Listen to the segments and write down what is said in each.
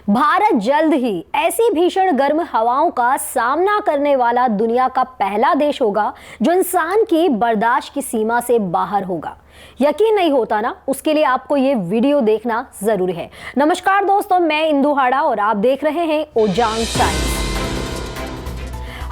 भारत जल्द ही ऐसी भीषण गर्म हवाओं का सामना करने वाला दुनिया का पहला देश होगा जो इंसान की बर्दाश्त की सीमा से बाहर होगा। यकीन नहीं होता ना, उसके लिए आपको ये वीडियो देखना जरूरी है। नमस्कार दोस्तों, मैं इंदु हाड़ा और आप देख रहे हैं ओजांग टाइम्स।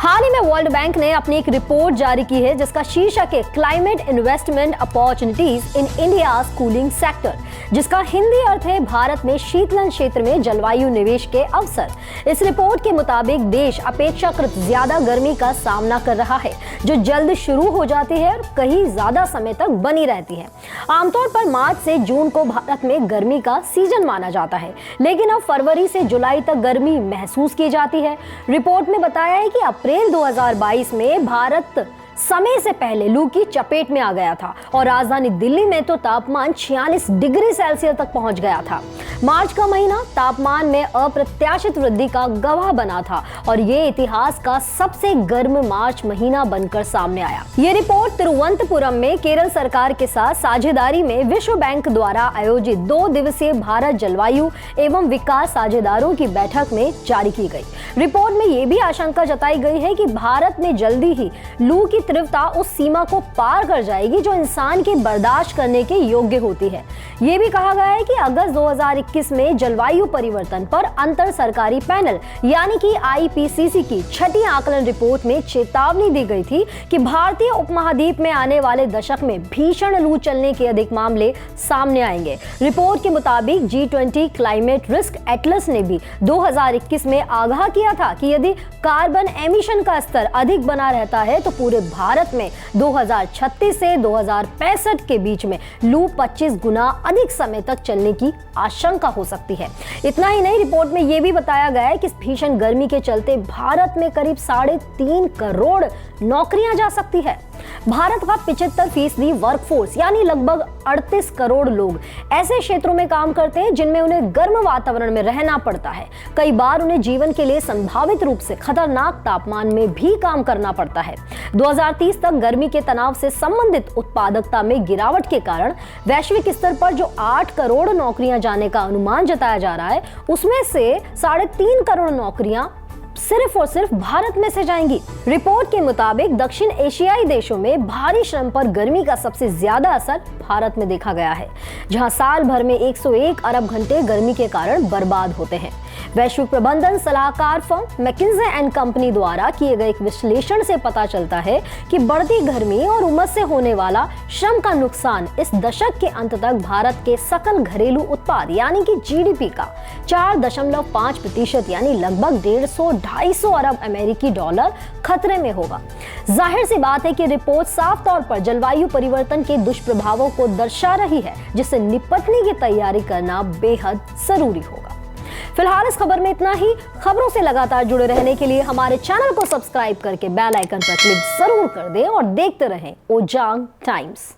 हाल ही में वर्ल्ड बैंक ने अपनी एक रिपोर्ट जारी की है जिसका शीर्षक है climate investment opportunities in India's cooling sector, जिसका हिंदी अर्थ है भारत में शीतलन क्षेत्र में जलवायु निवेश के अवसर। इस रिपोर्ट के मुताबिक देश अपेक्षाकृत ज्यादा गर्मी का सामना कर रहा है जो जल्द शुरू हो जाती है और कहीं ज्यादा समय तक बनी रहती है। आमतौर पर मार्च से जून को भारत में गर्मी का सीजन माना जाता है, लेकिन अब फरवरी से जुलाई तक गर्मी महसूस की जाती है। रिपोर्ट में बताया है कि अप्रैल 2022 में भारत समय से पहले लू की चपेट में आ गया था और राजधानी दिल्ली में तो तापमान 46 डिग्री सेल्सियस तक पहुंच गया था। मार्च का महीना तापमान में अप्रत्याशित वृद्धि का गवाह बना था और ये इतिहास का सबसे गर्म मार्च महीना बनकर सामने आया। ये रिपोर्ट तिरुवनंतपुरम में केरल सरकार के साथ साझेदारी में विश्व बैंक द्वारा आयोजित 2 दिवसीय भारत जलवायु एवं विकास साझेदारों की बैठक में जारी की गई। रिपोर्ट में ये भी आशंका जताई गई है कि भारत में जल्दी ही लू की तीव्रता उस सीमा को पार कर जाएगी जो इंसान की बर्दाश्त करने के योग्य होती है। ये भी कहा गया है कि अगस्त 2021 में जलवायु परिवर्तन पर अंतर सरकारी पैनल यानी कि IPCC की छठी आकलन रिपोर्ट में चेतावनी दी गई थी कि भारतीय उपमहाद्वीप में आने वाले दशक में भीषण लू चलने के अधिक मामले सामने आएंगे। रिपोर्ट के मुताबिक G20 क्लाइमेट रिस्क एटलस ने भी 2021 में आगाह किया था कि यदि कार्बन एमिशन का स्तर अधिक बना रहता है तो पूरे भारत में 2036 से 2065 के बीच में लू 25 गुना अधिक समय तक चलने की आशंका हो सकती है। इतना ही नहीं, रिपोर्ट में यह भी बताया गया है कि इस भीषण गर्मी के चलते भारत में करीब 3.5 करोड़ नौकरियां जा सकती है। भारत का 75% वर्कफोर्स यानी लगभग 38 करोड़ लोग ऐसे क्षेत्रों में काम करते हैं जिनमें उन्हें गर्म वातावरण में रहना पड़ता है। कई बार उन्हें जीवन के लिए संभावित रूप से खतरनाक तापमान में भी काम करना पड़ता है। 2030 तक गर्मी के तनाव से संबंधित उत्पादकता में गिरावट के कारण वैश्विक स्तर पर जो 8 करोड़ नौकरियां जाने का अनुमान जताया जा रहा है, उसमें से 3.5 करोड़ नौकरियां सिर्फ और सिर्फ भारत में से जाएंगी। रिपोर्ट के मुताबिक दक्षिण एशियाई देशों में भारी श्रम पर गर्मी का सबसे ज्यादा असर भारत में देखा गया है, जहां साल भर में 101 अरब घंटे गर्मी के कारण बर्बाद होते हैं। वैश्विक प्रबंधन सलाहकार फर्म मैकिन्से एंड कंपनी द्वारा किए गए एक विश्लेषण से पता चलता है कि बढ़ती गर्मी और उमस से होने वाला श्रम का नुकसान इस दशक के अंत तक भारत के सकल घरेलू उत्पाद यानी कि GDP का 4.5% यानी लगभग 150-250 अरब अमेरिकी डॉलर खतरे में होगा। जाहिर सी बात है कि रिपोर्ट साफ तौर पर जलवायु परिवर्तन के दुष्प्रभावों को दर्शा रही है, जिससे निपटने की तैयारी करना बेहद जरूरी होगा। फिलहाल इस खबर में इतना ही। खबरों से लगातार जुड़े रहने के लिए हमारे चैनल को सब्सक्राइब करके बेल आइकन पर क्लिक जरूर कर दें और देखते रहें ओजांग टाइम्स।